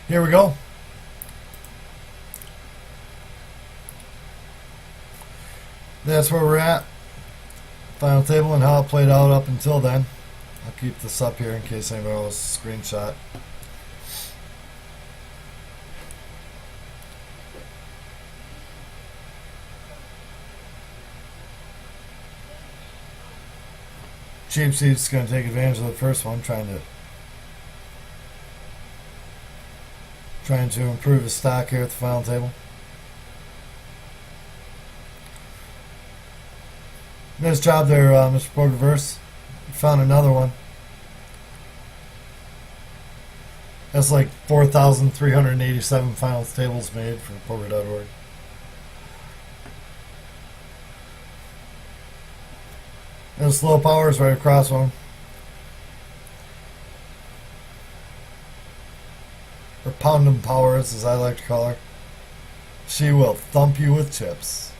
Here we go. That's where we're at. Final table and how it played out up until then. I'll keep this up here in case anybody wants a screenshot. Cheap Seat's going to take advantage of the first one, trying to improve his stock here at the final table. Nice job there, Mr. PokerVerse. You found another one. That's like 4,387 final tables made for poker.org. And slow powers right across one. Or poundum powers, as I like to call her. She will thump you with chips.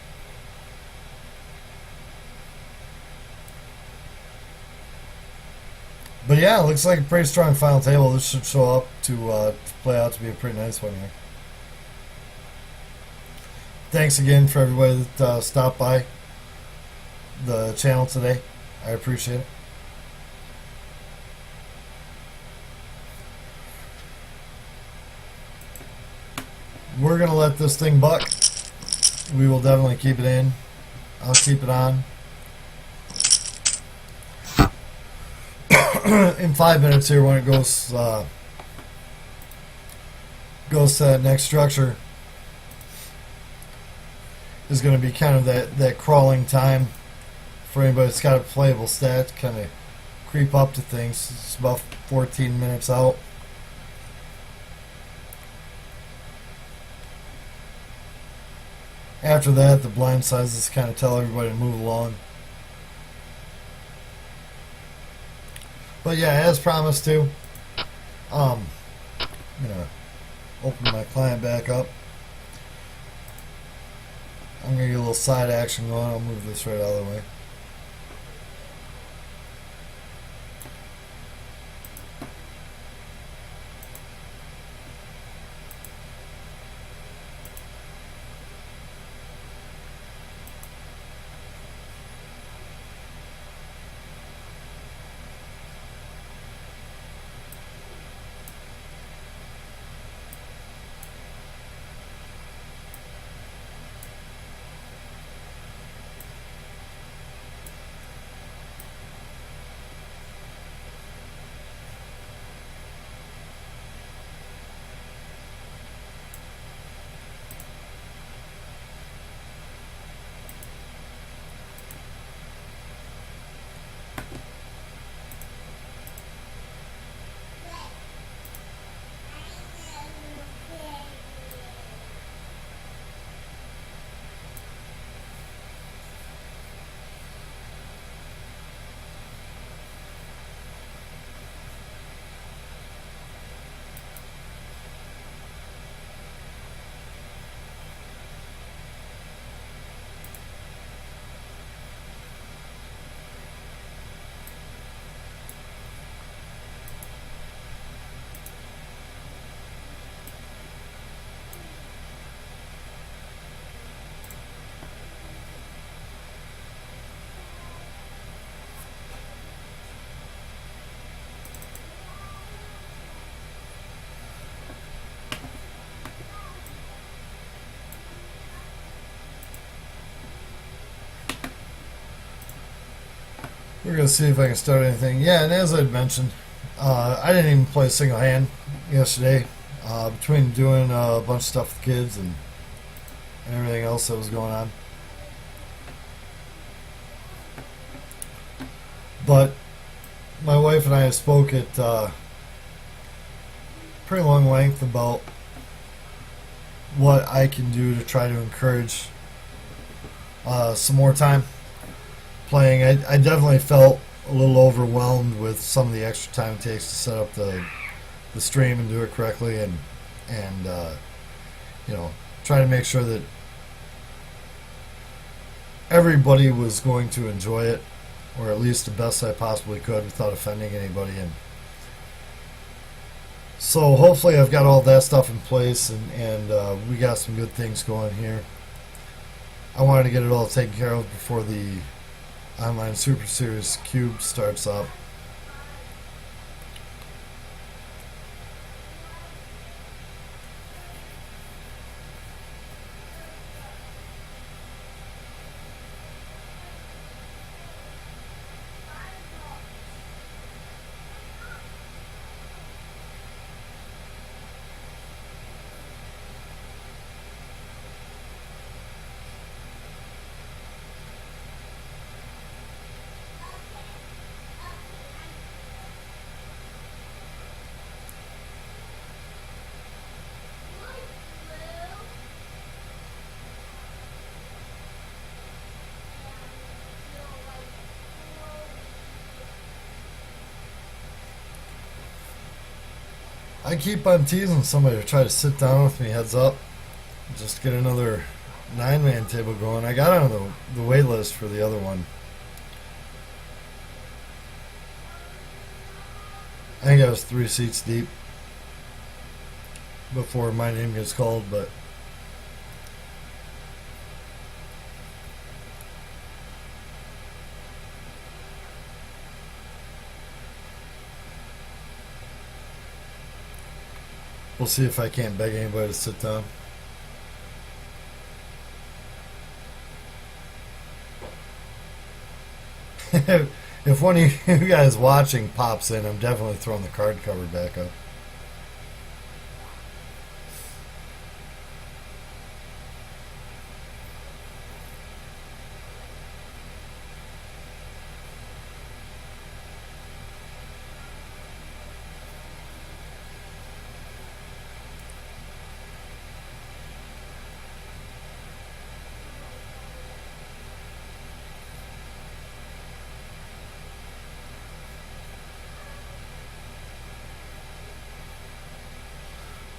But yeah, it looks like a pretty strong final table. This should show up to play out to be a pretty nice one here. Thanks again for everybody that stopped by the channel today. I appreciate it. We're going to let this thing buck. We will definitely keep it in. I'll keep it on. In 5 minutes here when it goes to that next structure is going to be kind of that crawling time for anybody that's got a playable stat to kind of creep up to things. It's about 14 minutes out. After that, the blind sizes kind of tell everybody to move along. But yeah, as promised to, I'm gonna open my client back up. I'm gonna get a little side action going. I'll move this right out of the way. We're going to see if I can start anything. Yeah, and as I'd mentioned, I didn't even play a single hand yesterday. Between doing a bunch of stuff with kids and everything else that was going on. But my wife and I spoke at pretty long length about what I can do to try to encourage some more time playing. I definitely felt a little overwhelmed with some of the extra time it takes to set up the stream and do it correctly, and you know, try to make sure that everybody was going to enjoy it, or at least the best I possibly could without offending anybody. And So hopefully I've got all that stuff in place, and we got some good things going here. I wanted to get it all taken care of before the online Super Series Cube starts up. I keep on teasing somebody to try to sit down with me, heads up, just get another 9-man table going. I got on the wait list for the other one. I think I was 3 seats deep before my name gets called, but we'll see if I can't beg anybody to sit down. If one of you guys watching pops in, I'm definitely throwing the card cover back up.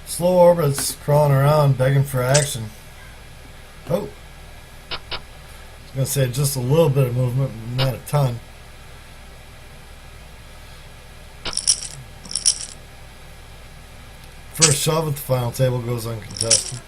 Slow orbits crawling around begging for action. Oh, I was going to say just a little bit of movement, not a ton. First shove at the final table goes uncontested.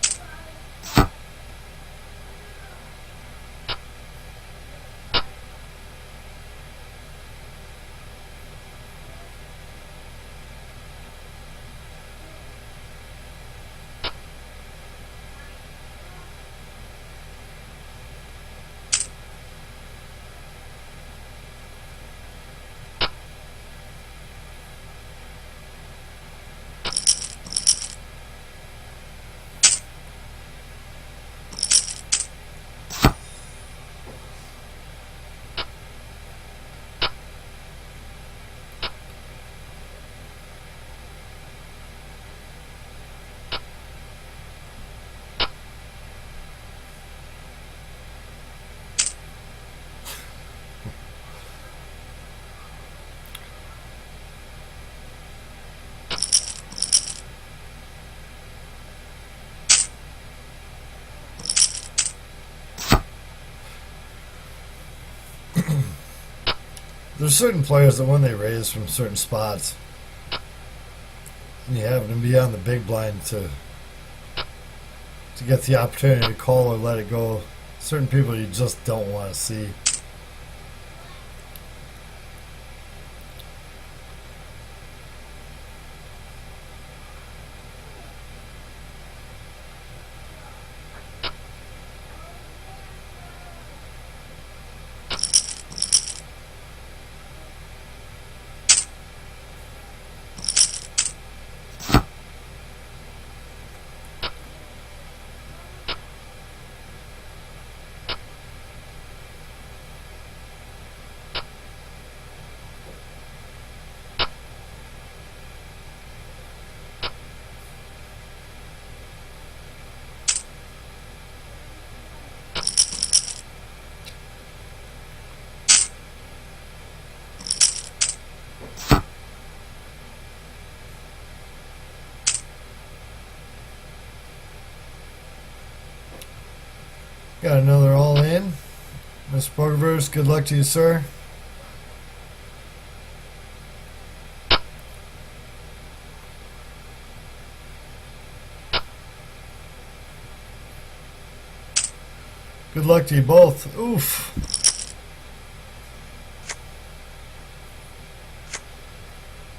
There's certain players that when they raise from certain spots, and you happen to be on the big blind to get the opportunity to call or let it go, certain people you just don't want to see. Got another all in. Mr. PokerVike, good luck to you, sir. Good luck to you both. Oof.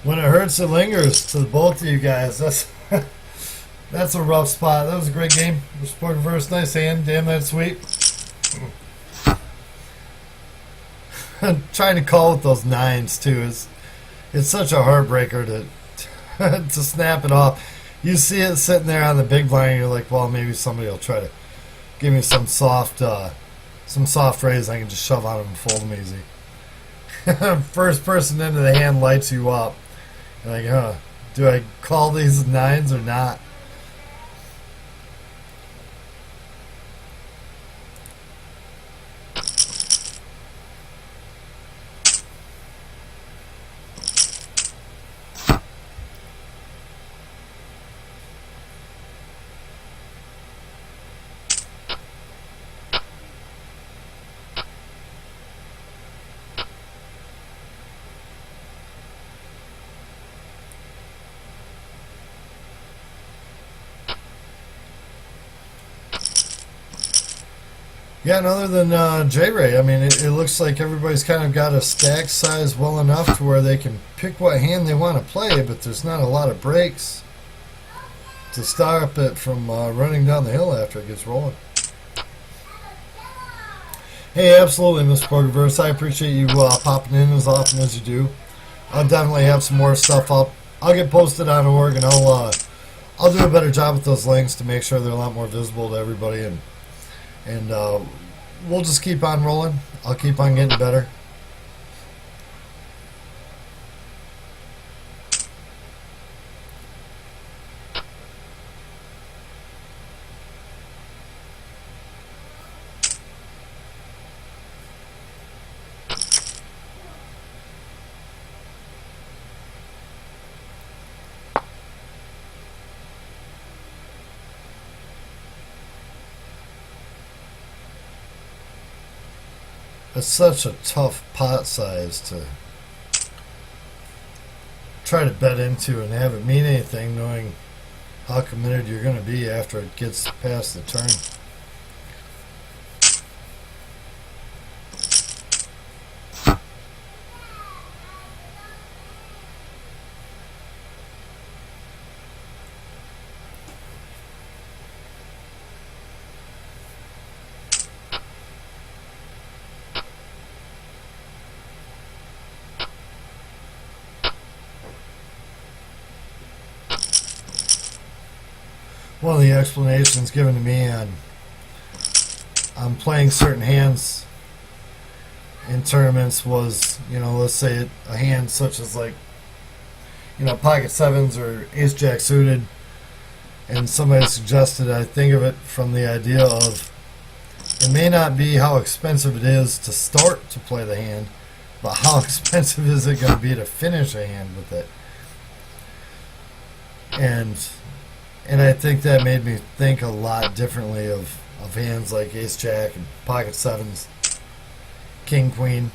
When it hurts, it lingers. To both of you guys. That's a rough spot. That was a great game. PokerVike, nice hand. Damn, that's sweet. Trying to call with those nines too is it's such a heartbreaker to to snap it off. You see it sitting there on the big blind, and you're like, well, maybe somebody will try to give me some soft raise. I can just shove on them and fold them easy. First person into the hand lights you up. You're like, do I call these nines or not? Yeah, and other than J-Ray, I mean, it looks like everybody's kind of got a stack size well enough to where they can pick what hand they want to play, but there's not a lot of breaks to stop it from running down the hill after it gets rolling. Hey, absolutely, Mr. PokerVike. I appreciate you popping in as often as you do. I'll definitely have some more stuff up. I'll get posted on org, and I'll do a better job with those links to make sure they're a lot more visible to everybody, and we'll just keep on rolling. I'll keep on getting better. It's such a tough pot size to try to bet into and have it mean anything, knowing how committed you're going to be after it gets past the turn. One of the explanations given to me on playing certain hands in tournaments was, let's say a hand such as like, pocket sevens or ace jack suited, and somebody suggested I think of it from the idea of it may not be how expensive it is to start to play the hand, but how expensive is it going to be to finish a hand with it. And I think that made me think a lot differently of hands like ace jack and pocket sevens, king queen.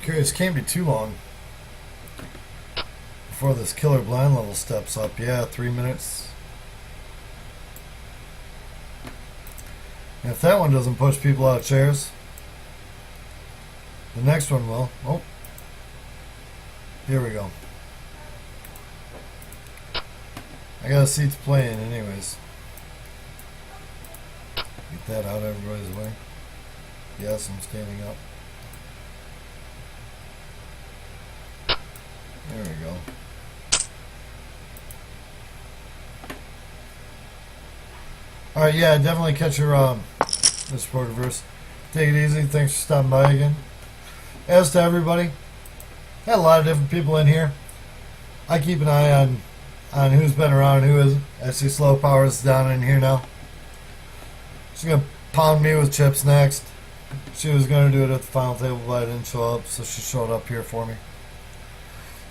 Curious, can't be too long before this killer blind level steps up. Yeah, 3 minutes. And if that one doesn't push people out of chairs, the next one will. Oh, here we go. I got a seat to play in anyways. Get that out of everybody's way. Yes, I'm standing up. There we go. Alright, yeah, definitely catch your Mr. PokerVike. Take it easy. Thanks for stopping by again. As to everybody, had a lot of different people in here. I keep an eye on who's been around and who isn't. I see Slow Powers down in here now. She's gonna pound me with chips next. She was gonna do it at the final table, but I didn't show up, so she showed up here for me.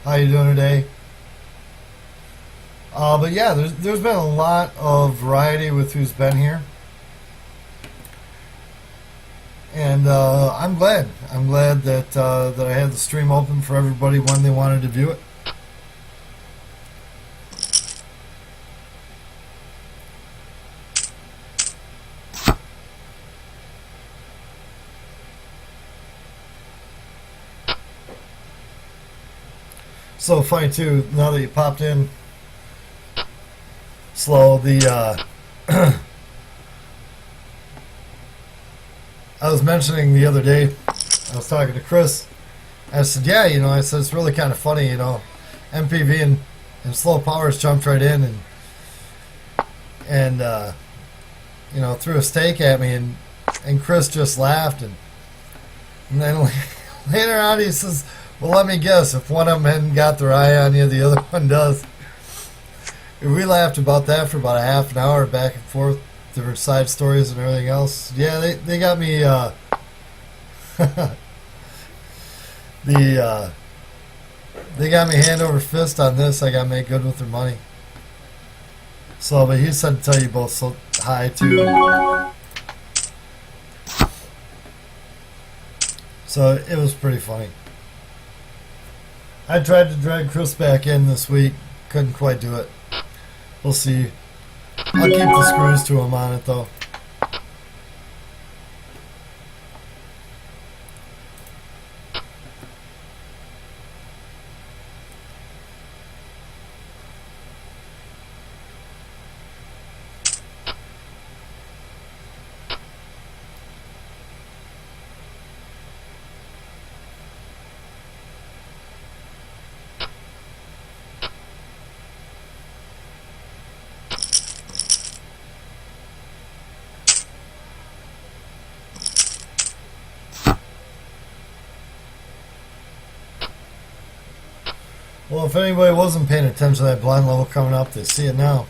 How you doing today? But yeah, there's been a lot of variety with who's been here. And I'm glad. I'm glad that I had the stream open for everybody when they wanted to view it. So funny too. Now that you popped in slow, I was mentioning the other day. I was talking to Chris. I said, "Yeah, I said it's really kind of funny, MPV and Slow Powers jumped right in and threw a stake at me, and Chris just laughed, and then later on he says, "Well, let me guess. If one of them hadn't got their eye on you, the other one does." We laughed about that for about a half an hour, back and forth, different side stories and everything else. Yeah, they got me. They got me hand over fist on this. I got to make good with their money. So, but he said to tell you both so hi too. So it was pretty funny. I tried to drag Chris back in this week. Couldn't quite do it. We'll see. I'll keep the screws to him on it though. Well, if anybody wasn't paying attention to that blind level coming up, they see it now.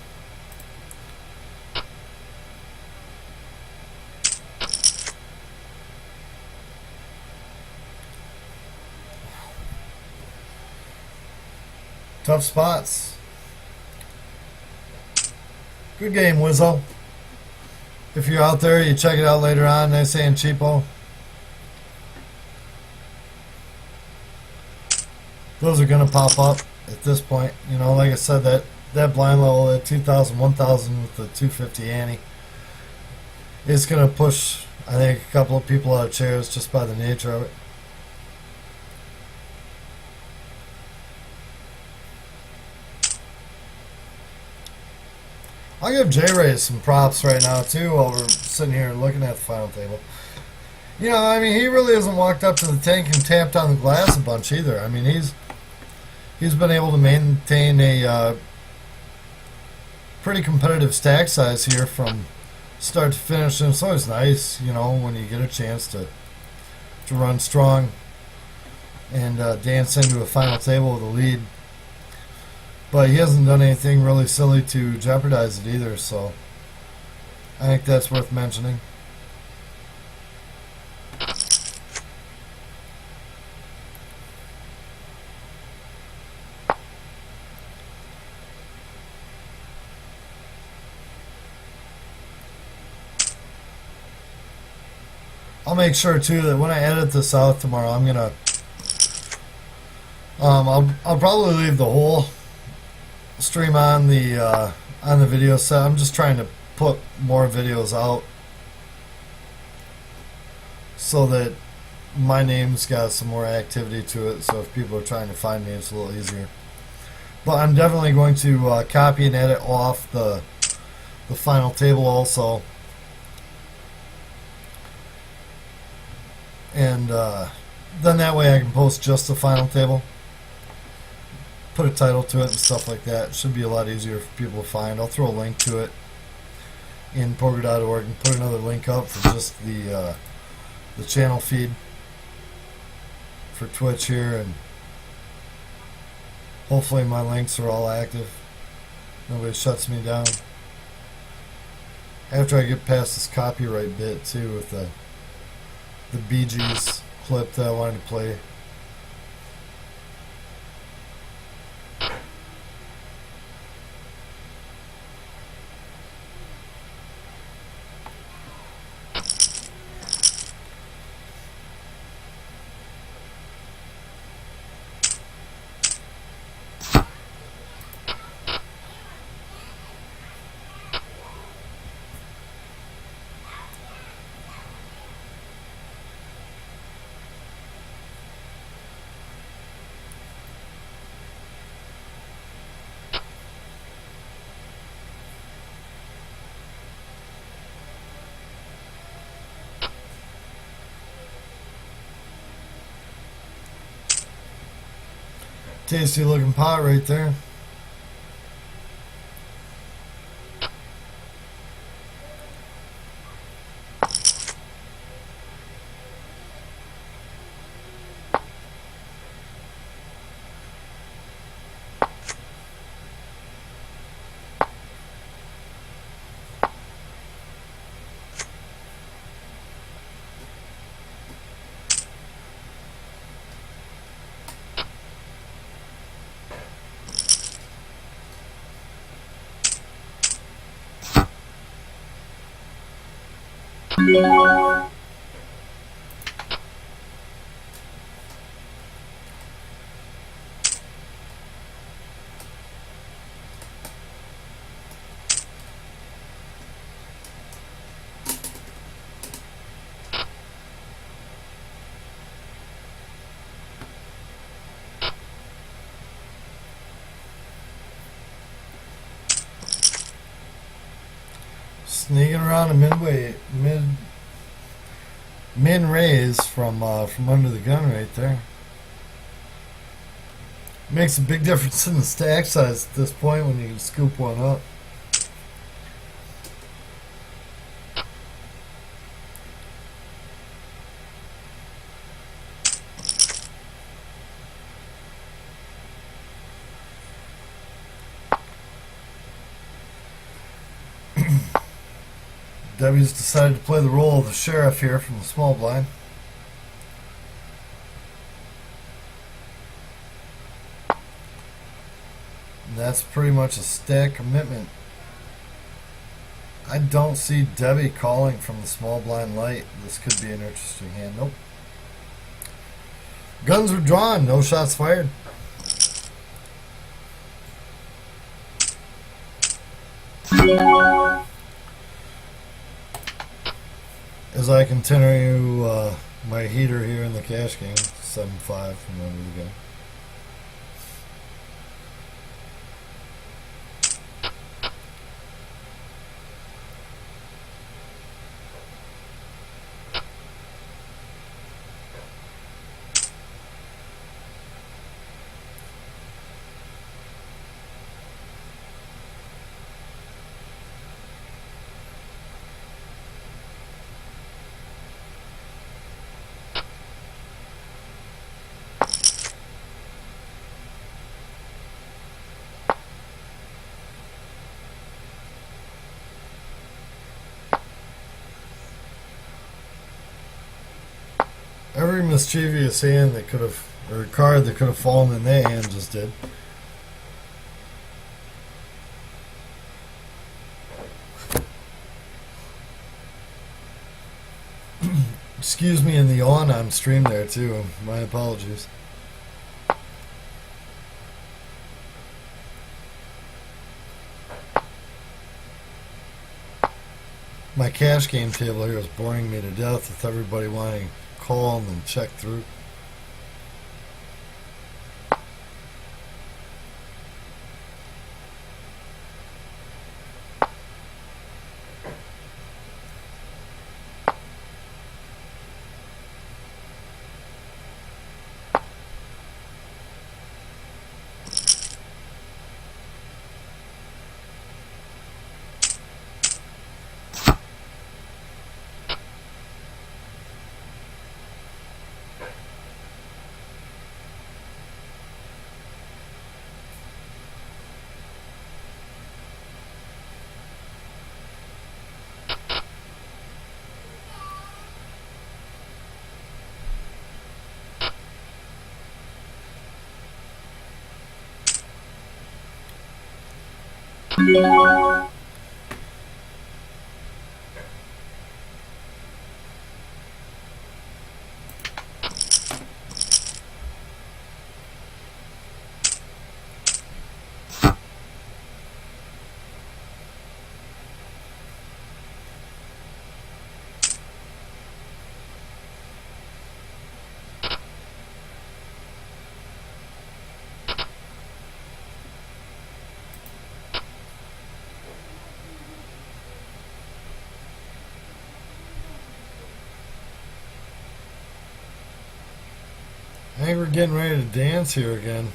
Tough spots. Good game, Wizzo. If you're out there, you check it out later on. Nice and cheapo. Those are going to pop up at this point. Like I said, that blind level at 2,000, 1,000 with the 250 ante is going to push, I think, a couple of people out of chairs just by the nature of it. I'll give J-Ray some props right now, too, while we're sitting here looking at the final table. He really hasn't walked up to the tank and tapped on the glass a bunch either. He's been able to maintain a pretty competitive stack size here from start to finish, and it's always nice, when you get a chance to run strong and dance into a final table with a lead. But he hasn't done anything really silly to jeopardize it either, so I think that's worth mentioning. I'll make sure too that when I edit this out tomorrow, I'm gonna I'll probably leave the whole stream on the video set. I'm just trying to put more videos out so that my name's got some more activity to it, so if people are trying to find me, it's a little easier. But I'm definitely going to copy and edit off the final table also. And then that way I can post just the final table, put a title to it and stuff like that. It should be a lot easier for people to find. I'll throw a link to it in poker.org and put another link up for just the channel feed for Twitch here, and hopefully my links are all active. Nobody shuts me down. After I get past this copyright bit too with the Bee Gees clip that I wanted to play. Tasty looking pot right there. Sneaking around a min raise from under the gun right there. Makes a big difference in the stack size at this point when you can scoop one up. Debbie's decided to play the role of the sheriff here from the small blind. And that's pretty much a stack commitment. I don't see Debbie calling from the small blind light. This could be an interesting hand. Nope. Guns were drawn, no shots fired. As I continue my heater here in the cash game, 7-5 from under the gun. Every mischievous hand that could have, or card that could have fallen in that hand just did. Excuse me in the on stream there too. My apologies. My cash game table here is boring me to death with everybody wanting call and then check through. I think we're getting ready to dance here again.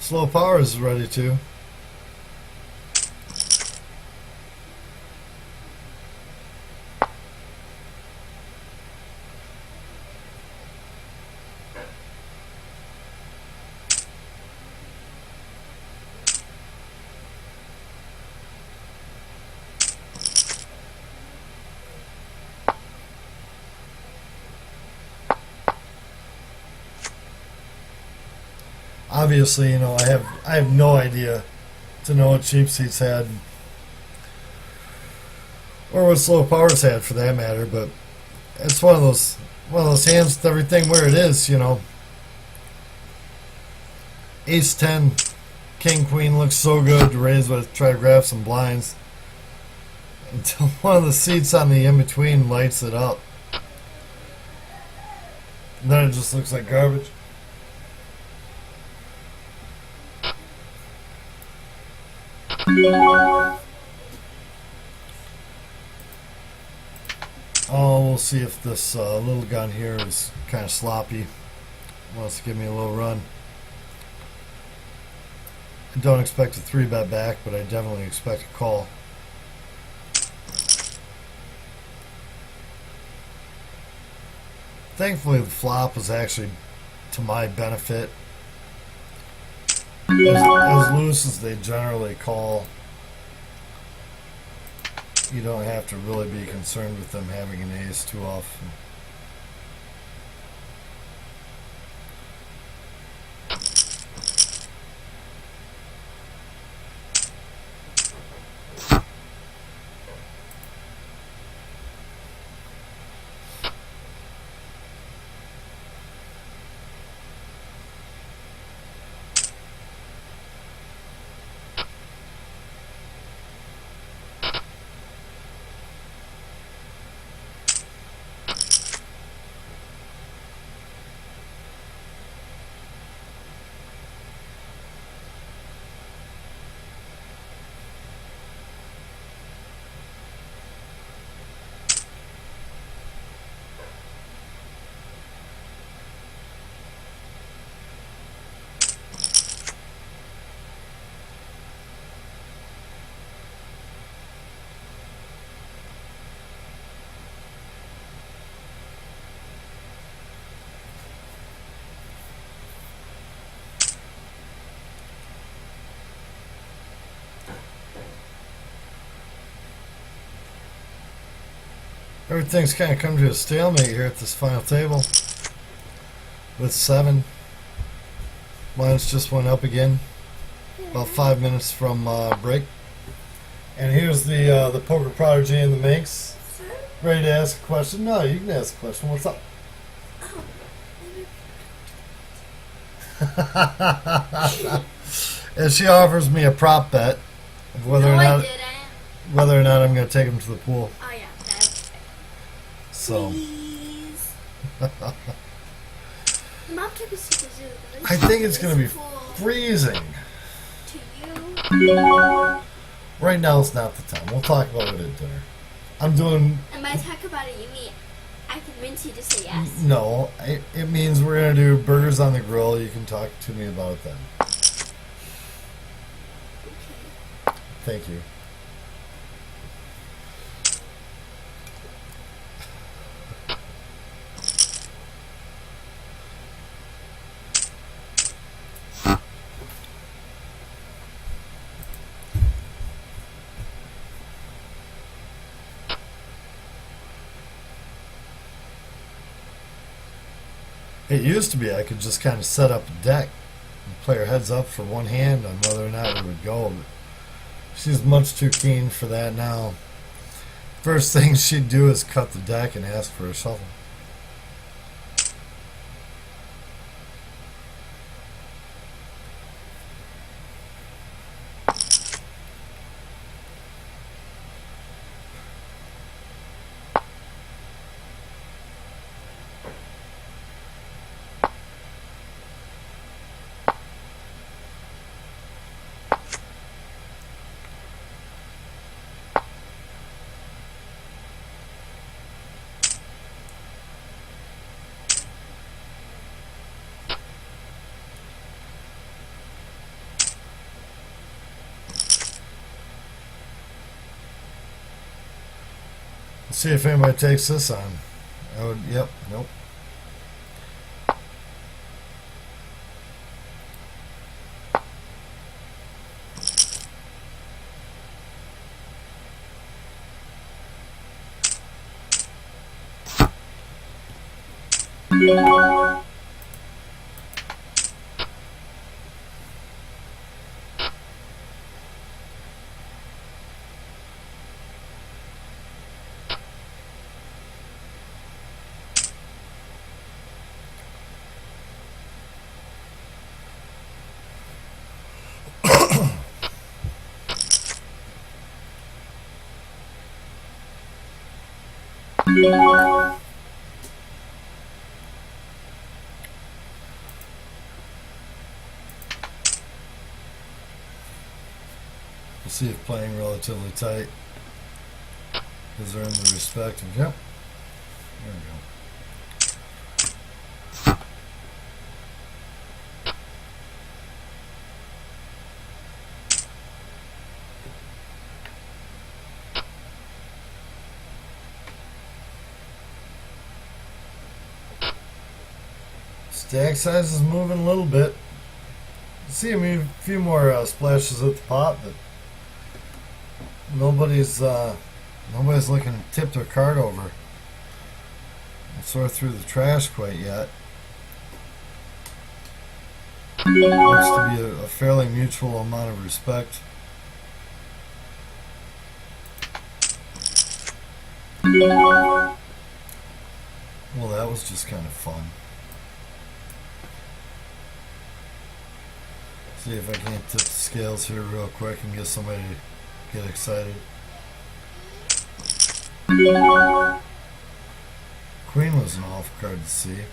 Slow power is ready to. Obviously, you know, I have no idea to know what cheap seats had or what slow powers had for that matter, but it's one of those hands with everything where it is, you know. Ace 10, King Queen looks so good to raise with, try to grab some blinds until one of the seats on the in between lights it up. And then it just looks like garbage. Oh, we'll see if this little gun here is kind of sloppy. Wants to give me a little run. I don't expect a 3-bet back, but I definitely expect a call. Thankfully, the flop was actually to my benefit. As loose as they generally call, you don't have to really be concerned with them having an ace too often. Everything's kind of come to a stalemate here at this final table with 7. Lines just went up again about 5 minutes from break. And here's the poker prodigy in the mix, ready to ask a question. No, you can ask a question. What's up? And she offers me a prop bet of whether or not I'm going to take him to the pool. Oh yeah, that's fair. So. Please. Mom took us to the zoo. I think it's going to be freezing. To you. Right now is not the time. We'll talk about it at dinner. I'm doing. And by talk about it, you mean I convince you to say yes? No, it means we're going to do burgers on the grill. You can talk to me about it then. Okay. Thank you. It used to be I could just kind of set up a deck and play her heads up for one hand on whether or not we would go. But she's much too keen for that now. First thing she'd do is cut the deck and ask for a shuffle. See if anybody takes this on. Oh, yep, nope. We'll see if playing relatively tight has earned the respect of, yep. There we go. Stack size is moving a little bit. See a few more splashes at the pot, but nobody's looking to tip their card over and sort through the trash quite yet. Looks to be a fairly mutual amount of respect. Well, that was just kind of fun. See if I can't tip the scales here real quick and get somebody to get excited. Queen was an awful card to see.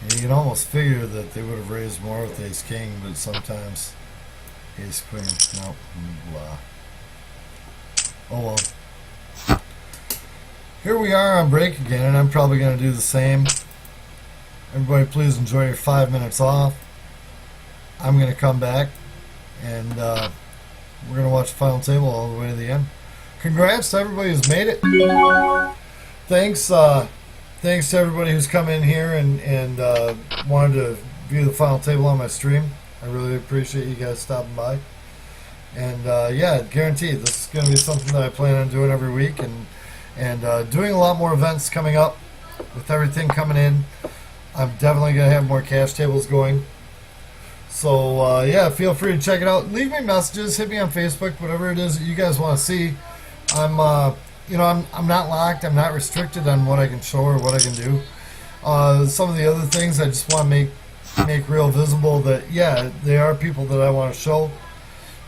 And you can almost figure that they would have raised more with ace king, but sometimes ace queen, nope, blah. Oh well. Here we are on break again, and I'm probably going to do the same. Everybody please enjoy your 5 minutes off. I'm going to come back, and we're going to watch the final table all the way to the end. Congrats to everybody who's made it. Thanks to everybody who's come in here and wanted to view the final table on my stream. I really appreciate you guys stopping by. And yeah, guaranteed this is going to be something that I plan on doing every week, and doing a lot more events coming up with everything coming in. I'm definitely going to have more cash tables going. So yeah, feel free to check it out. Leave me messages, hit me on Facebook, whatever it is that you guys want to see. I'm not locked. I'm not restricted on what I can show or what I can do. Some of the other things I just want to make real visible that yeah, they are people that I want to show,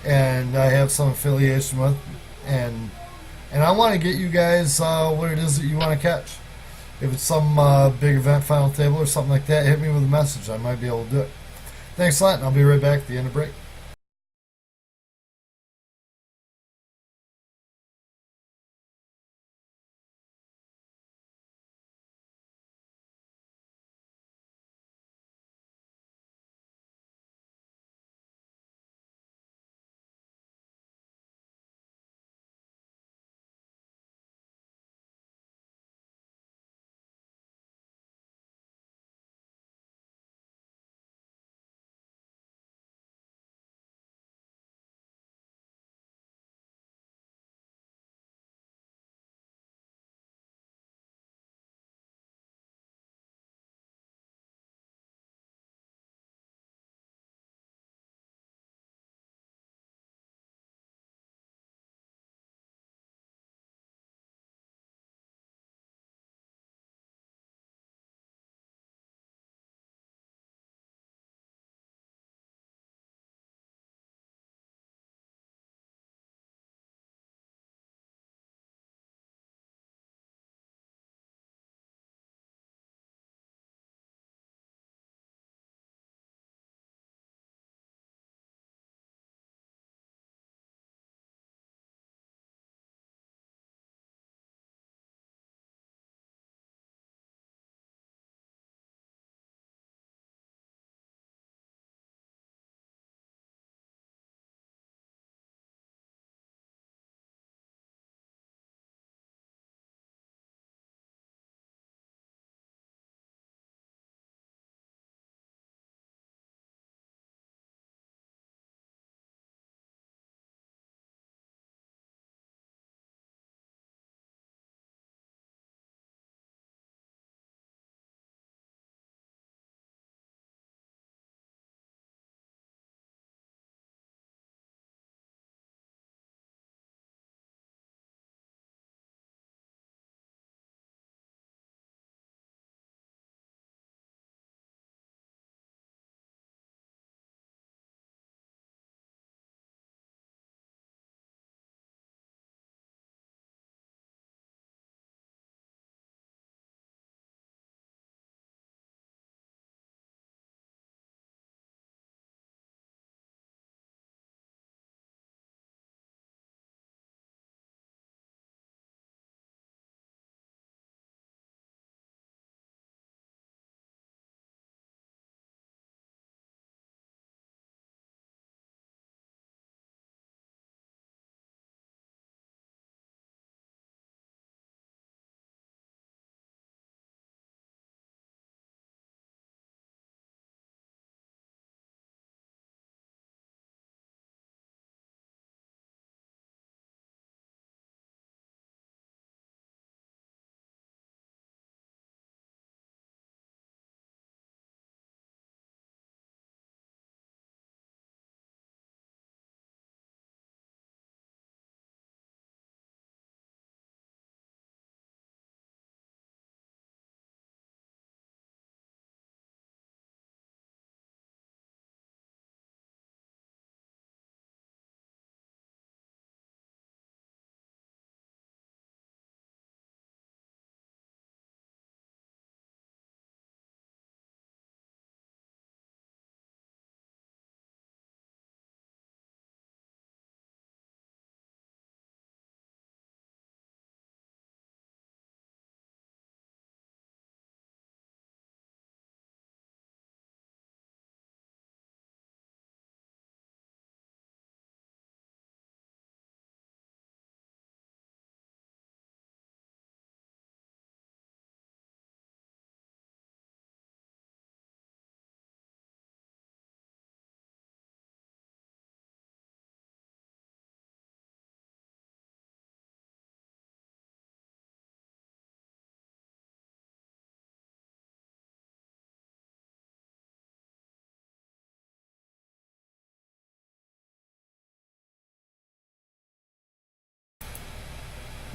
and I have some affiliation with, and I want to get you guys what it is that you want to catch. If it's some big event final table or something like that, hit me with a message. I might be able to do it. Thanks a lot, and I'll be right back at the end of break.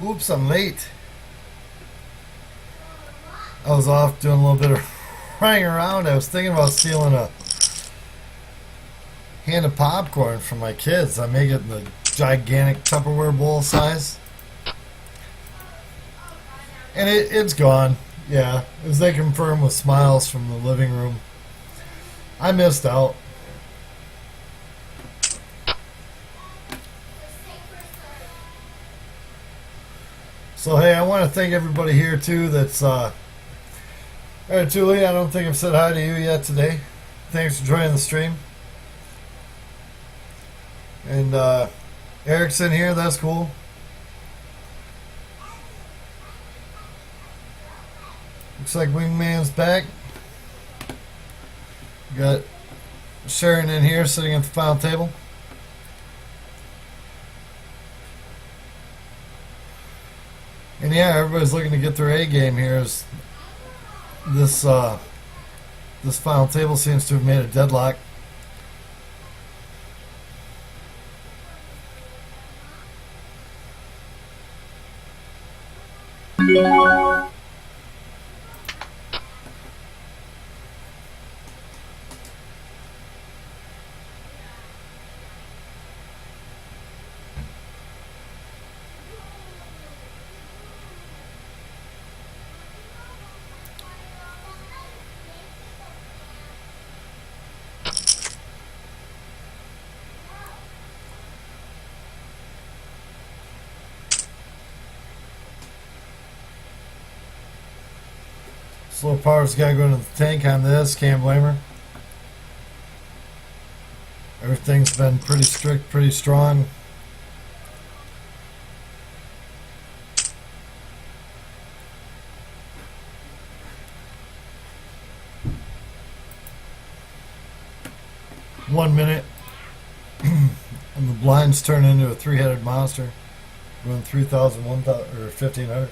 Oops, I'm late. I was off doing a little bit of running around. I was thinking about stealing a hand of popcorn from my kids. I make it in the gigantic Tupperware bowl size. And it's gone. Yeah, as they confirm with smiles from the living room. I missed out. So hey, I want to thank everybody here too that's Alright, Julie, I don't think I've said hi to you yet today. Thanks for joining the stream. And Eric's in here, that's cool. Looks like Wingman's back. Got Sharon in here sitting at the final table. And yeah, everybody's looking to get their A game here. As this final table seems to have made a deadlock. Slow power's got to go into the tank on this. Can't blame her. Everything's been pretty strict, pretty strong. One minute. And the blinds turn into a three-headed monster. Going 3,000, 1,000, or 1,500.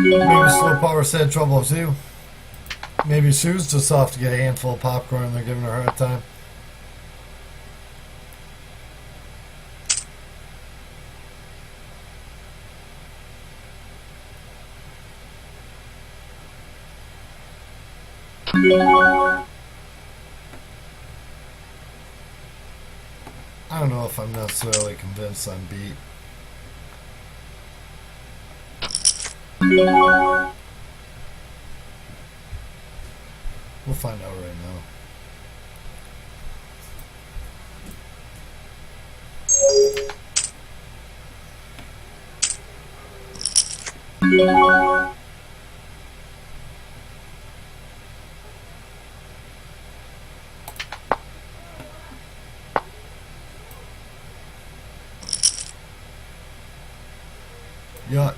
Maybe slow power said trouble too. Maybe Sue's just off to get a handful of popcorn and they're giving her a hard time. I don't know if I'm necessarily convinced I'm beat. We'll find out right now. Yuck.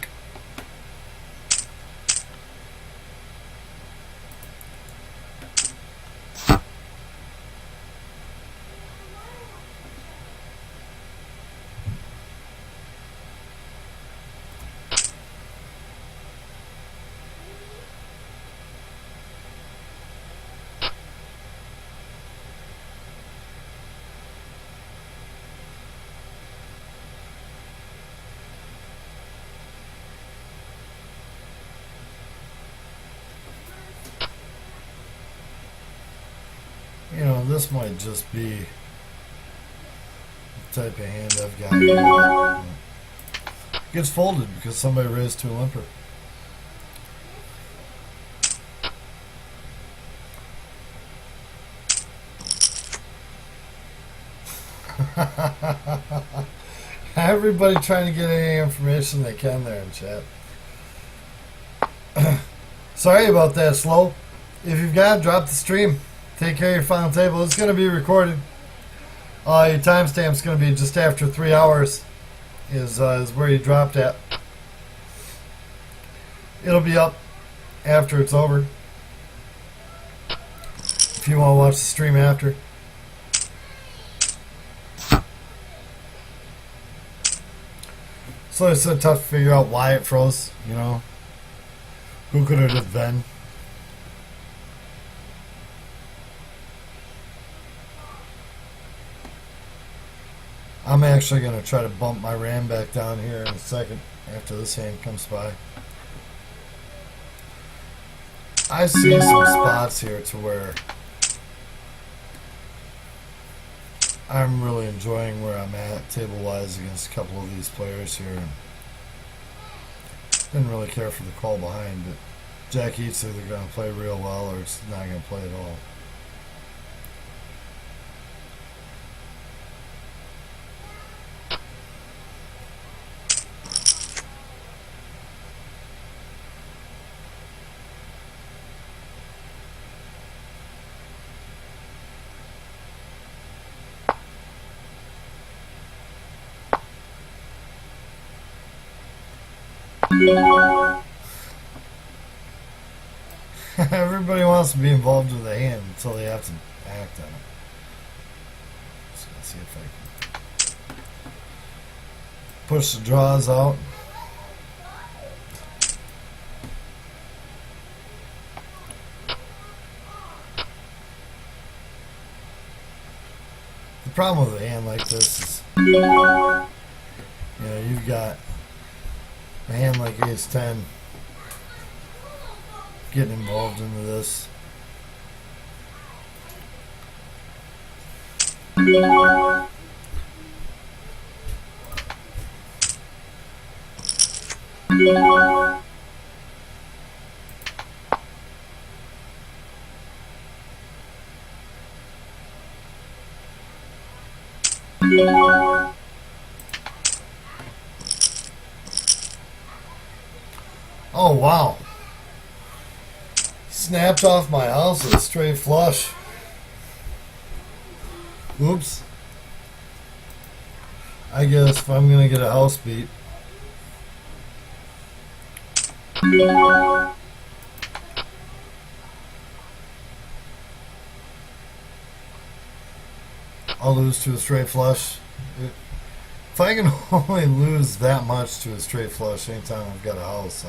You know, this might just be the type of hand I've got here. Gets folded because somebody raised to a limper. Everybody trying to get any information they can there in chat. Sorry about that, Slow. If you've got to drop the stream, take care of your final table. It's going to be recorded. Your timestamp's going to be just after 3 hours is where you dropped at. It'll be up after it's over. If you want to watch the stream after. So it's so tough to figure out why it froze, you know. Who could it have been? I'm actually going to try to bump my RAM back down here in a second after this hand comes by. I see some spots here to where I'm really enjoying where I'm at table-wise against a couple of these players here. Didn't really care for the call behind, but Jack Eats either going to play real well or it's not going to play at all. Everybody wants to be involved with the hand until they have to act on it. Just gonna see if I can push the draws out. The problem with a hand like this is, you know, you've got a hand like Ace-10 getting involved into this. Oh wow. Snapped off my house with a straight flush. Oops. I guess if I'm gonna get a house beat. I'll lose to a straight flush. If I can only lose that much to a straight flush anytime I've got a house,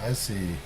I see.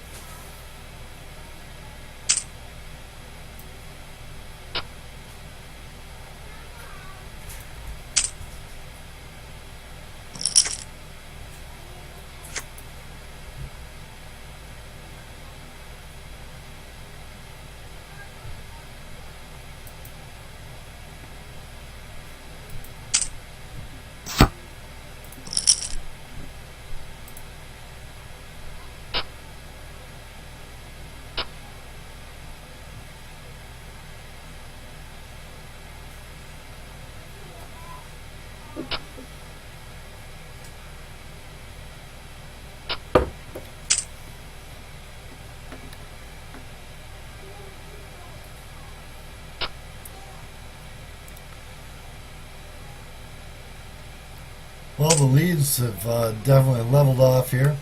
Well, the leads have definitely leveled off here.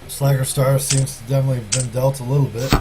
Slacker Star seems to definitely have been dealt a little bit.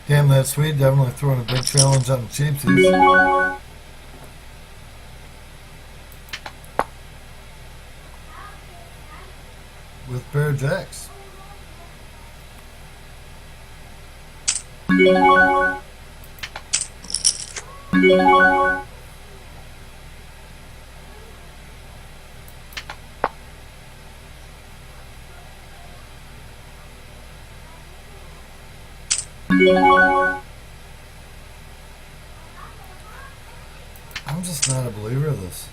Damn, that Swede definitely throwing a big challenge on the cheapsies. With pair of jacks. I'm just not a believer of this.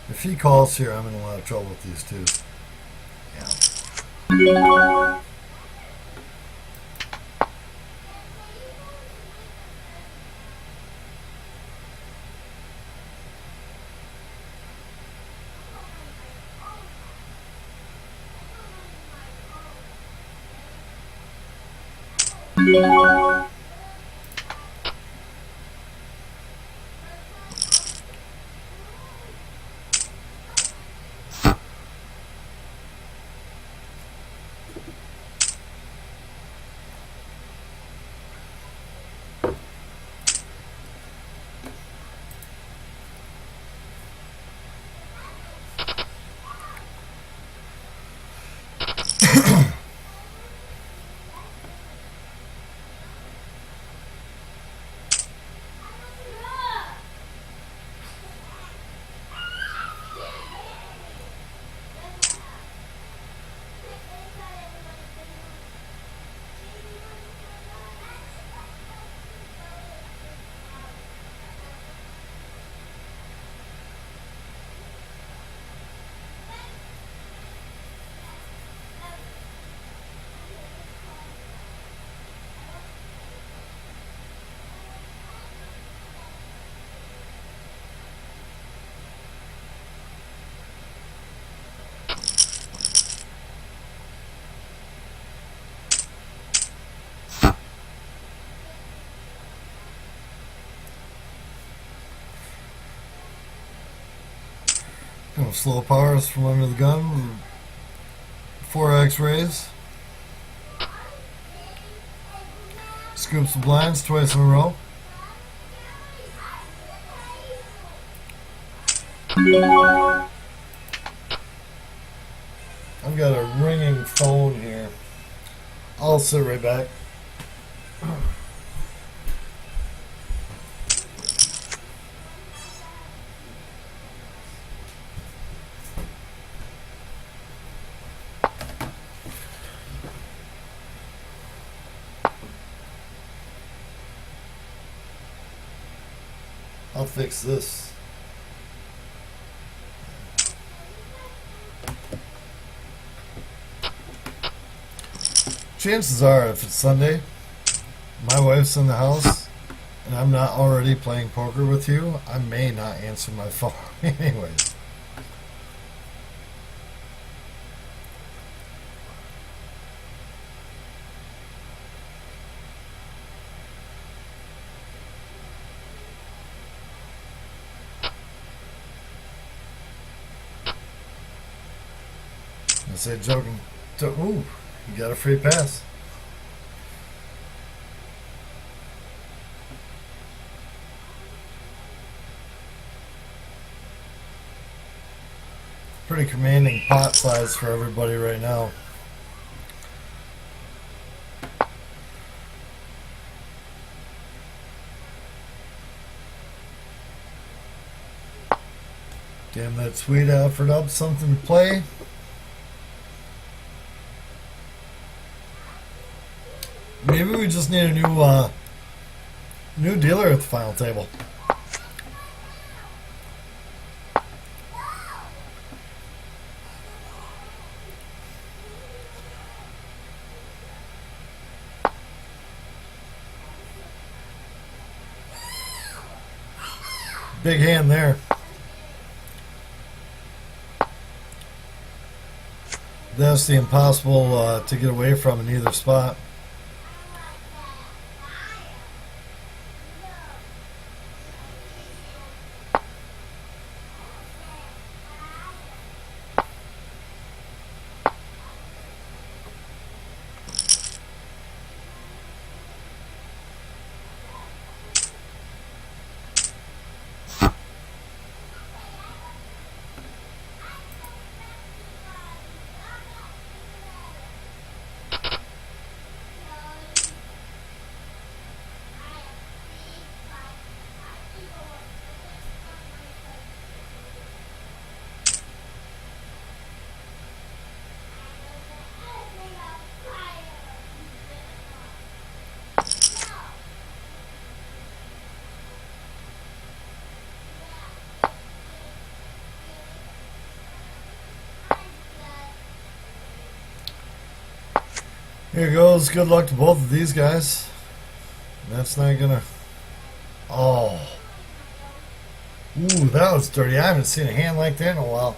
If he calls here, I'm in a lot of trouble with these two. Yeah. Slow powers from under the gun. 4x raise. Scoops the blinds twice in a row. I've got a ringing phone here. I'll sit right back. I'll fix this. Chances are, if it's Sunday, my wife's in the house, and I'm not already playing poker with you, I may not answer my phone anyways. I say joking. Ooh, you got a free pass. Pretty commanding pot size for everybody right now. Damn, that Swede offered up something to play. Maybe we just need a new dealer at the final table. Big hand there. That's the impossible to get away from in either spot. Here goes. Good luck to both of these guys. That's not gonna. Oh. Ooh, that was dirty. I haven't seen a hand like that in a while.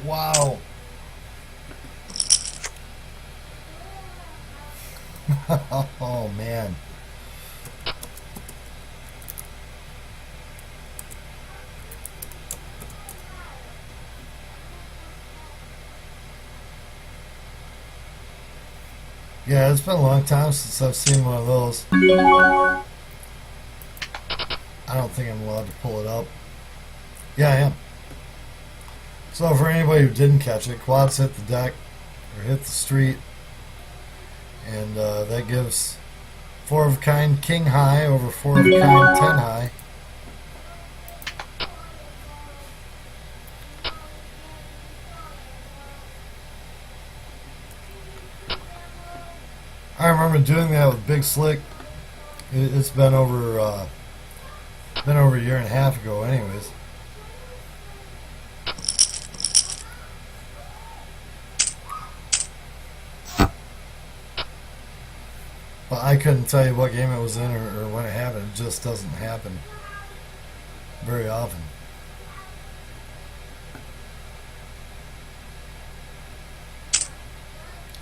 Wow. Oh, man. Yeah, it's been a long time since I've seen one of those. I don't think I'm allowed to pull it up. Yeah, I am. So for anybody who didn't catch it, quads hit the deck or hit the street, and that gives 4 of a kind king high over 4 of a kind 10 high. I remember doing that with Big Slick. It's been over a year and a half ago, anyways. But I couldn't tell you what game it was in or when it happened. It just doesn't happen very often.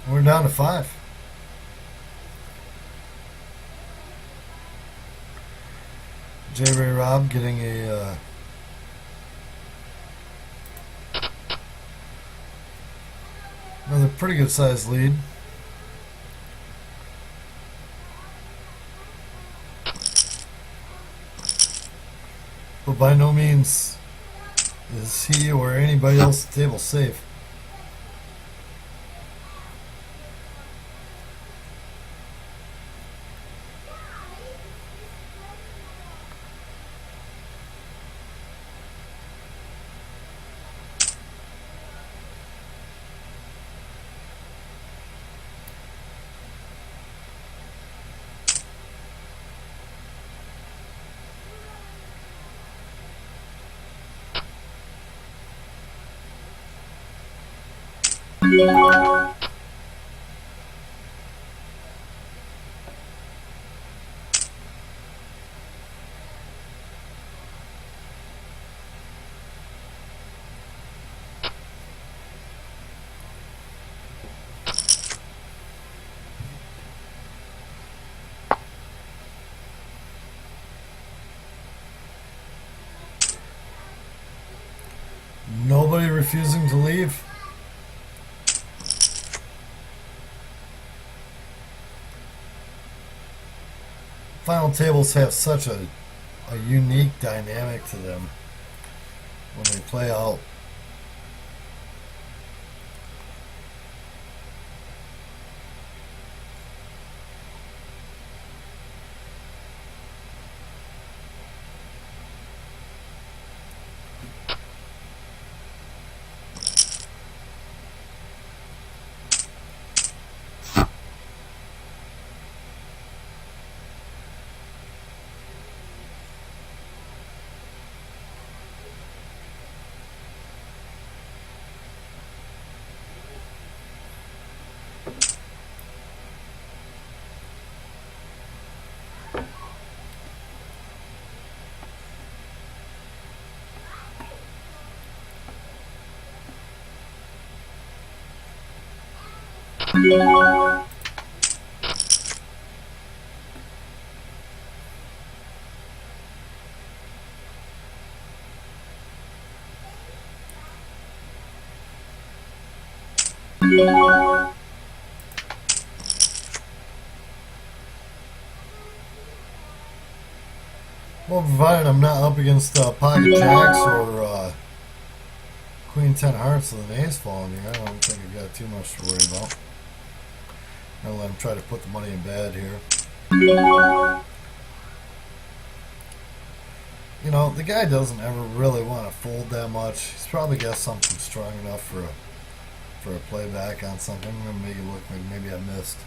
We're down to 5. J. Ray Robb getting another pretty good sized lead. But by no means is he or anybody else at the table safe. Nobody refusing to leave. Final tables have such a unique dynamic to them when they play out. Well, provided I'm not up against pocket jacks or queen 10 hearts with an ace falling here, I don't think I've got too much to worry about. I'll let him try to put the money in bed here. You know, the guy doesn't ever really want to fold that much. He's probably got something strong enough for a playback on something. I'm going to make it look like maybe I missed.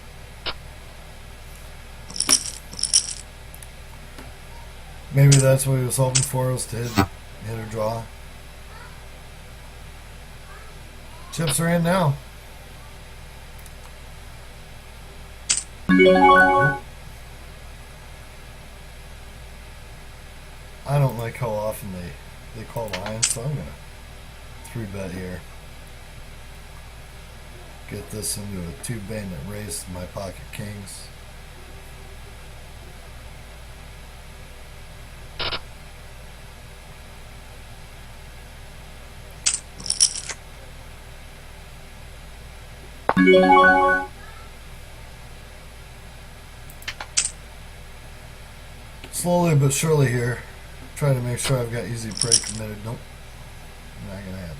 Maybe that's what he was hoping for, was to hit or draw. Chips are in now. I don't like how often they call lines, so I'm going to 3-bet here. Get this into a 2-bandit race with my pocket kings. Slowly but surely here, trying to make sure I've got easy prey committed. Nope, not gonna happen.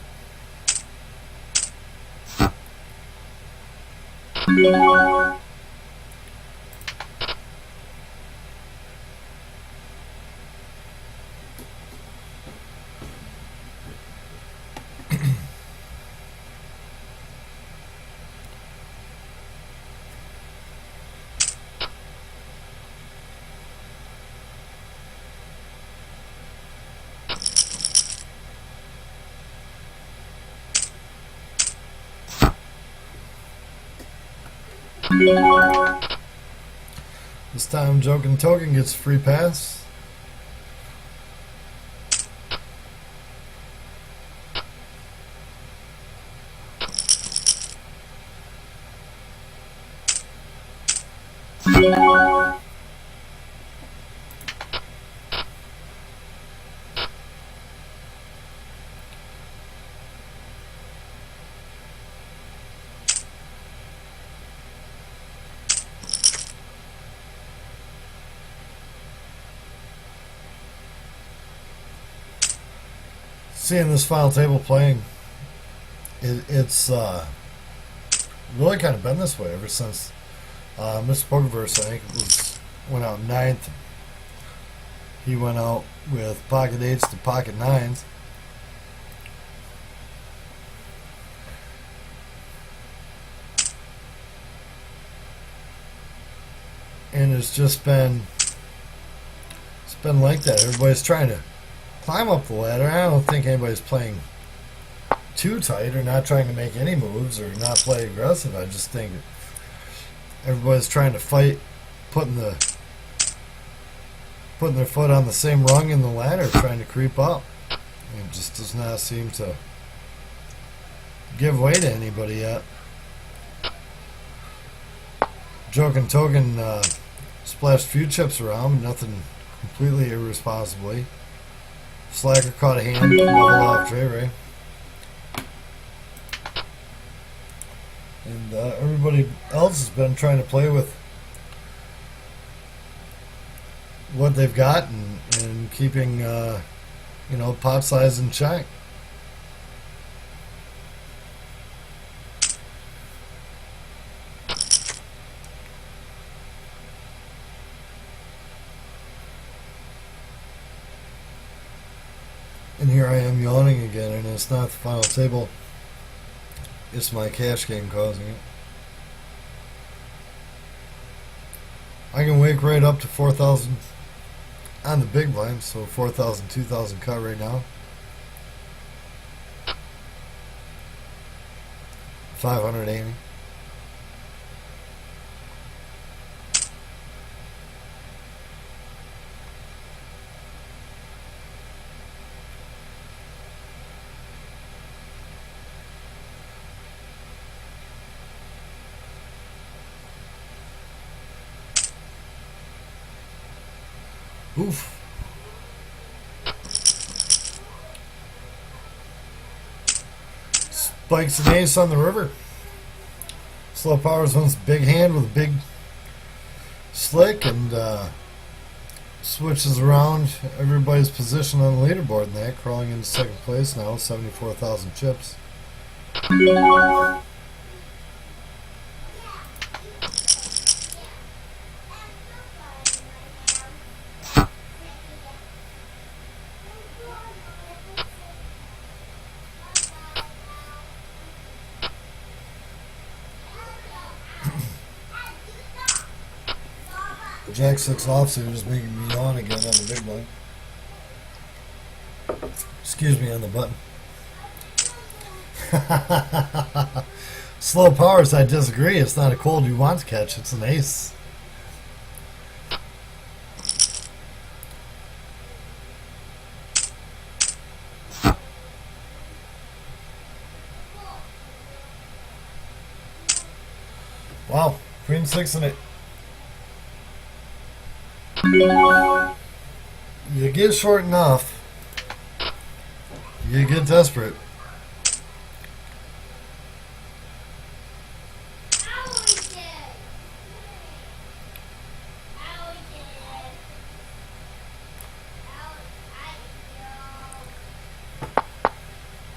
This time Joking Token gets free pass. Seeing this final table playing, it's really kind of been this way ever since Mr. PokerVike, I think, went out ninth. He went out with pocket eights to pocket nines. And it's been like that. Everybody's trying to climb up the ladder. I don't think anybody's playing too tight or not trying to make any moves or not play aggressive. I just think everybody's trying to fight, putting their foot on the same rung in the ladder, trying to creep up. It just does not seem to give way to anybody yet. Joking Token splashed a few chips around, nothing completely irresponsibly. Slacker caught a hand, level off J Ray. And everybody else has been trying to play with what they've got and keeping, pot size in check. And here I am yawning again, and it's not the final table. It's my cash game causing it. I can wake right up to 4,000 on the big blind, so 4,000, 2,000 cut right now. 580. Oof. Spikes an ace on the river. Slow powers wins big hand with a big slick and switches around everybody's position on the leaderboard in that, crawling into second place now, 74,000 chips. Jack 6 offsuit is making me yawn again on the big one. Excuse me on the button. Slow powers, I disagree. It's not a cold you want to catch, it's an ace. Wow, Queen 6 and it. You get short enough, you get desperate.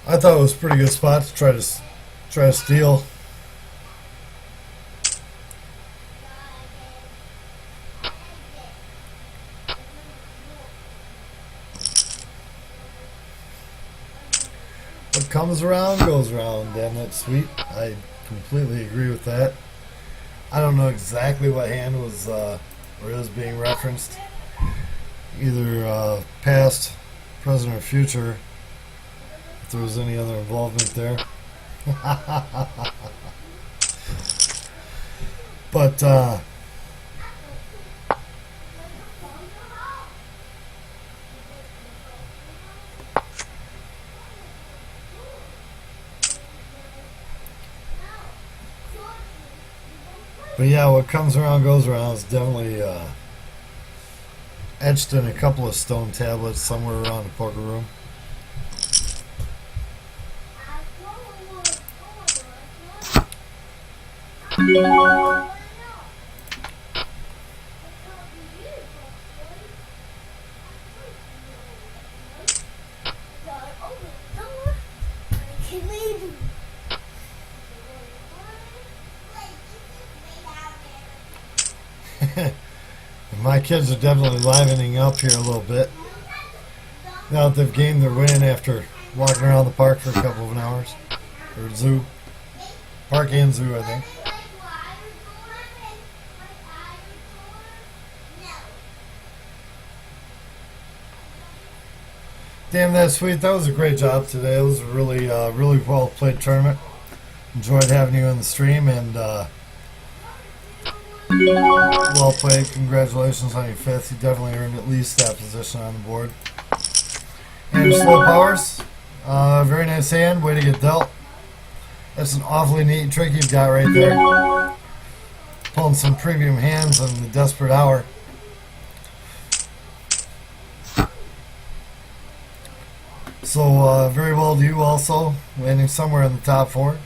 I thought it was a pretty good spot to try to steal. What comes around goes around. Damn, that's sweet. I completely agree with that. I don't know exactly what hand was or is being referenced. Either past, present, or future. If there was any other involvement there. But yeah, what comes around goes around is definitely etched in a couple of stone tablets somewhere around the poker room. My kids are definitely livening up here a little bit now that they've gained their win after walking around the park for a couple of hours. Or zoo. Park and zoo, I think. Damn, that's sweet. That was a great job today. It was a really, really well played tournament. Enjoyed having you on the stream and well played. Congratulations on your fifth. You definitely earned at least that position on the board. And slow powers. Very nice hand. Way to get dealt. That's an awfully neat trick you've got right there. Pulling some premium hands on the desperate hour. So very well to you also. Landing somewhere in the top four.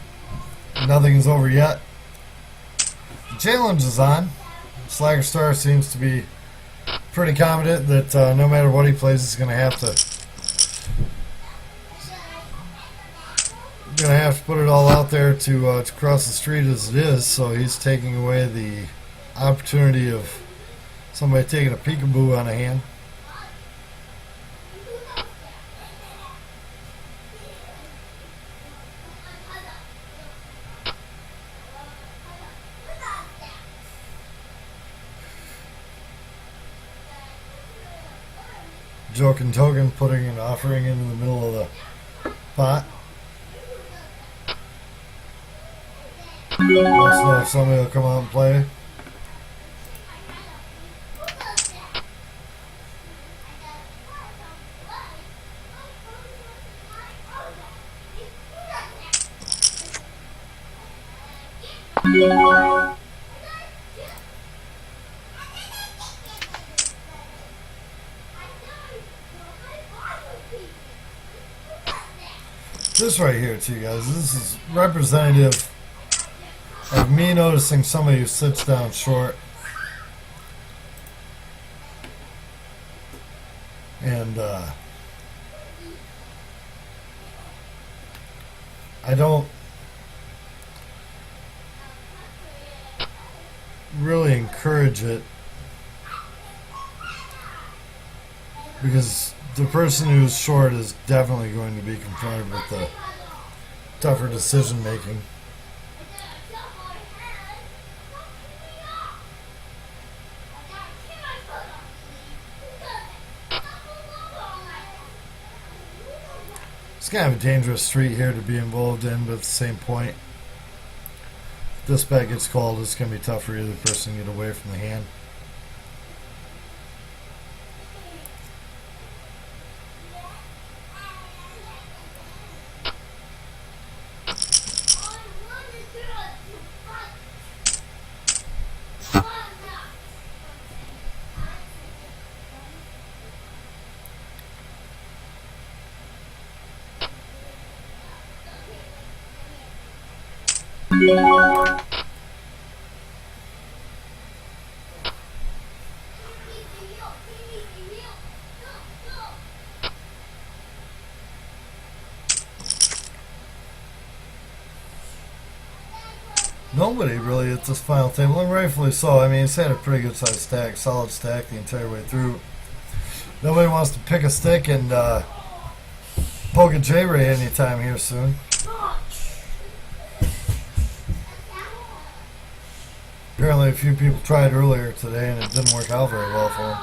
Nothing is over yet. The challenge is on. Slagger Star seems to be pretty confident that no matter what he plays, he's going to have to put it all out there to cross the street as it is. So he's taking away the opportunity of somebody taking a peekaboo on a hand. Joke and token, putting an offering in the middle of the pot. Wants to know if somebody will come out and play. This right here, too, guys. This is representative of me noticing somebody who sits down short. And I don't really encourage it because the person who's short is definitely going to be confronted with the tougher decision making. It's kind of a dangerous street here to be involved in, but at the same point, if this bet gets called, it's going to be tough for either person to get away from the hand. Nobody really at this final table, and rightfully so. I mean, he's had a pretty good sized stack, solid stack the entire way through. Nobody wants to pick a stick and poke a J-Ray anytime here soon. Apparently a few people tried earlier today and it didn't work out very well for them.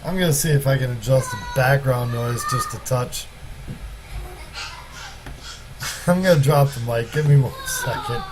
I'm going to see if I can adjust the background noise just a touch. I'm going to drop the mic. Give me 1 second.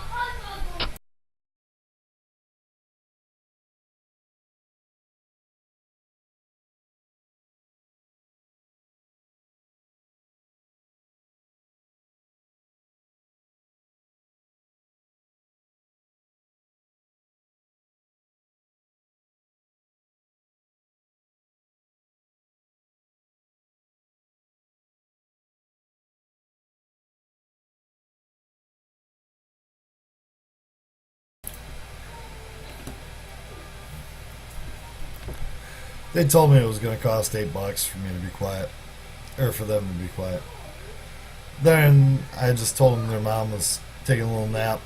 They told me it was going to cost $8 for me to be quiet, or for them to be quiet. Then I just told them their mom was taking a little nap.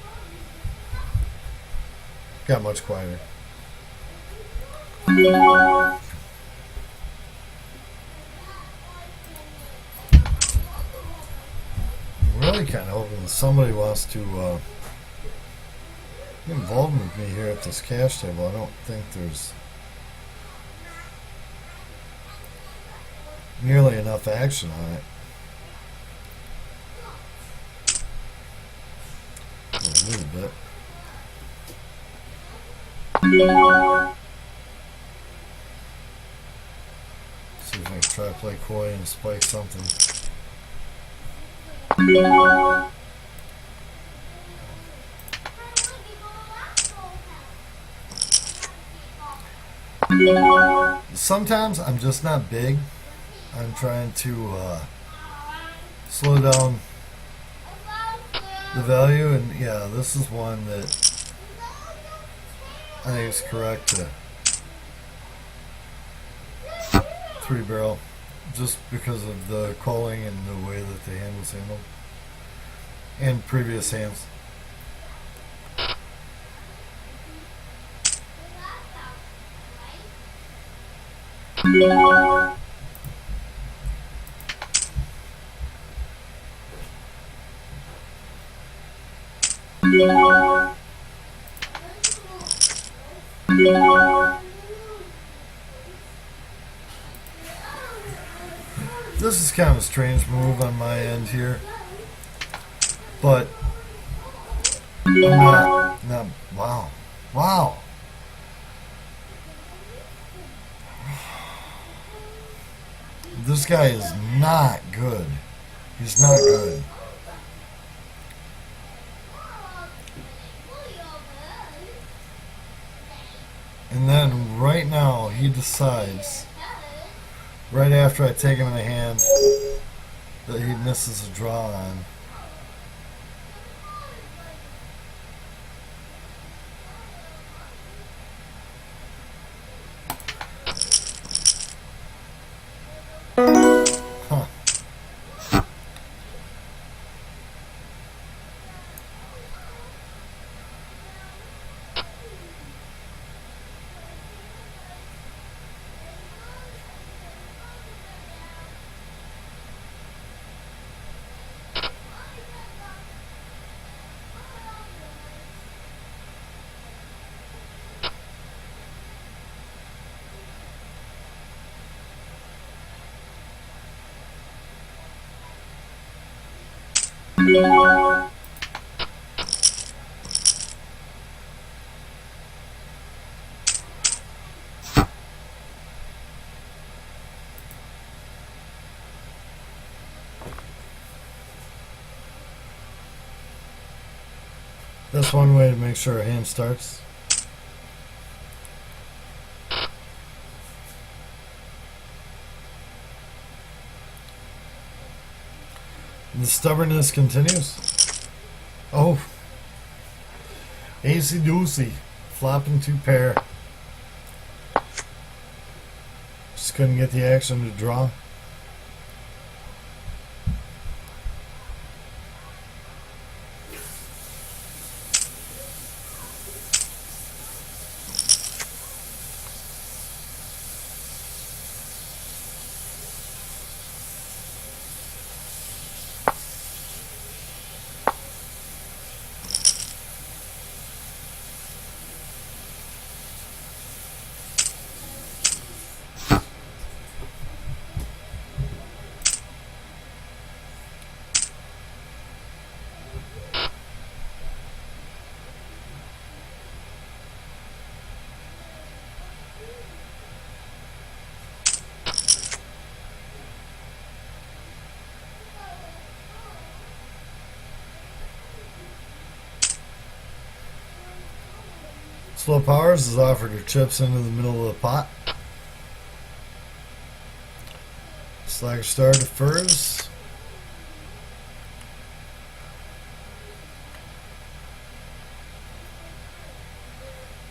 Got much quieter. I'm really kind of hoping that somebody wants to get involved with me here at this cash table. I don't think there's nearly enough action on it. A little bit. See if I can try to play coy and spike something. Sometimes I'm just not big. I'm trying to slow down the value, and yeah, this is one that I think is correct to 3-barrel, just because of the calling and the way that the hand was handled, and previous hands. This is kind of a strange move on my end here, but I'm not, wow. This guy is not good. He's not good. he decides, right after I take him in the hand, that he misses a draw on. Huh. That's one way to make sure a hand starts. And the stubbornness continues. Oh. Acey doocy. Flopping 2 pair. Just couldn't get the action to draw. Slow Powers has offered her chips into the middle of the pot. Slacker Star defers.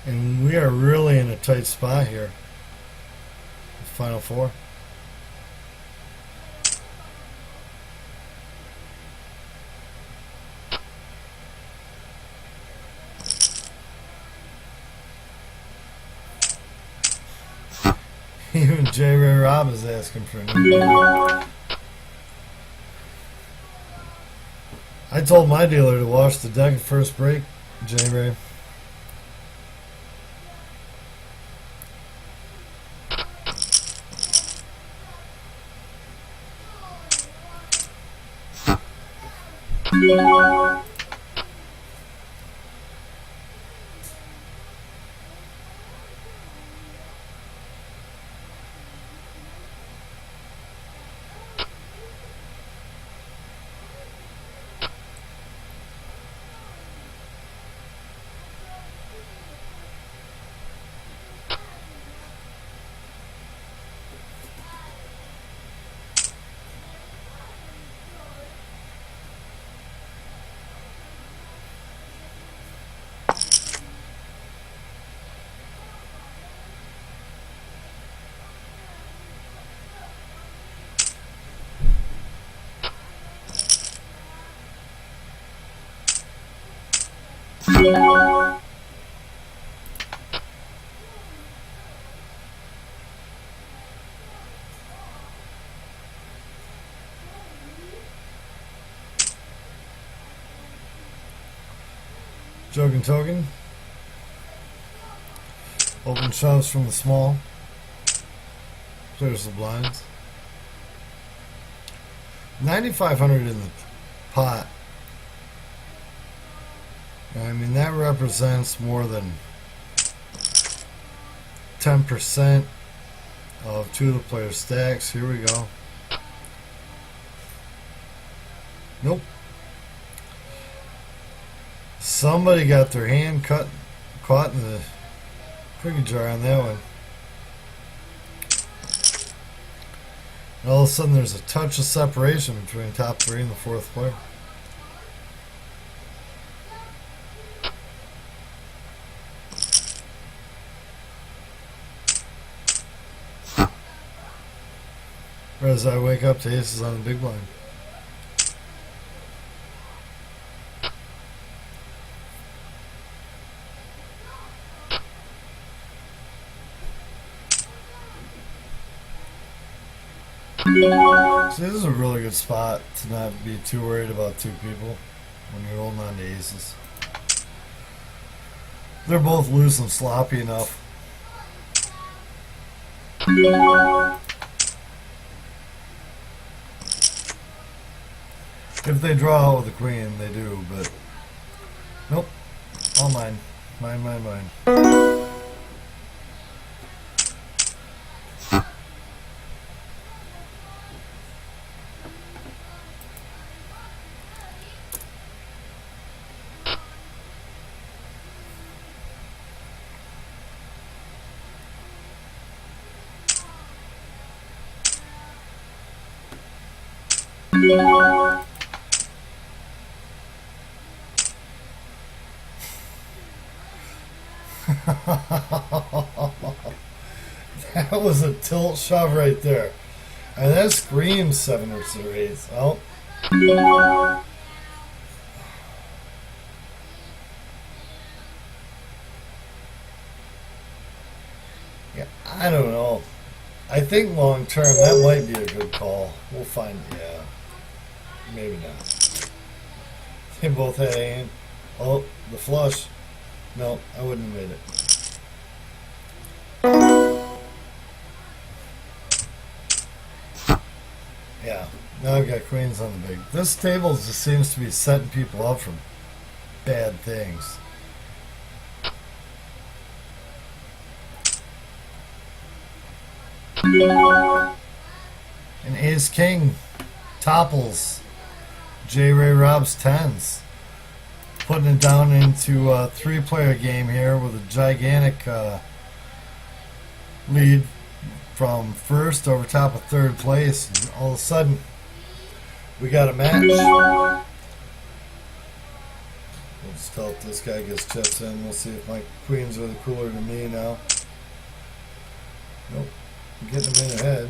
And we are really in a tight spot here. Final 4. Even J. Ray Robb is asking for a new dealer. I told my dealer to wash the deck at first break, J. Ray. Joking token. Open shoves from the small. Clears the blinds. 9,500 in the pot. I mean, that represents more than 10% of 2 of the players' stacks. Here we go. Nope. Somebody got their hand caught in the cookie jar on that one. And all of a sudden, there's a touch of separation between top three and the fourth player. As I wake up to aces on the big blind. See, this is a really good spot to not be too worried about two people when you're holding on to aces. They're both loose and sloppy enough. If they draw out with a queen, they do, but nope. All mine. Mine, mine, mine. That was a tilt shove right there. And that screams 7 or 8. Oh. Yeah, I don't know. I think long term that might be a good call. We'll find. Yeah, maybe not. They both had a hand. Oh, the flush. No, I wouldn't have made it. Yeah, now I've got queens on the big. This table just seems to be setting people up for bad things. And ace king topples J. Ray Rob's tens, putting it down into a 3-player game here with a gigantic lead from first over top of third place. And all of a sudden, we got a match. Let's tell if this guy gets chips in. We'll see if my queens are the cooler than me now. Nope. I'm getting them in ahead.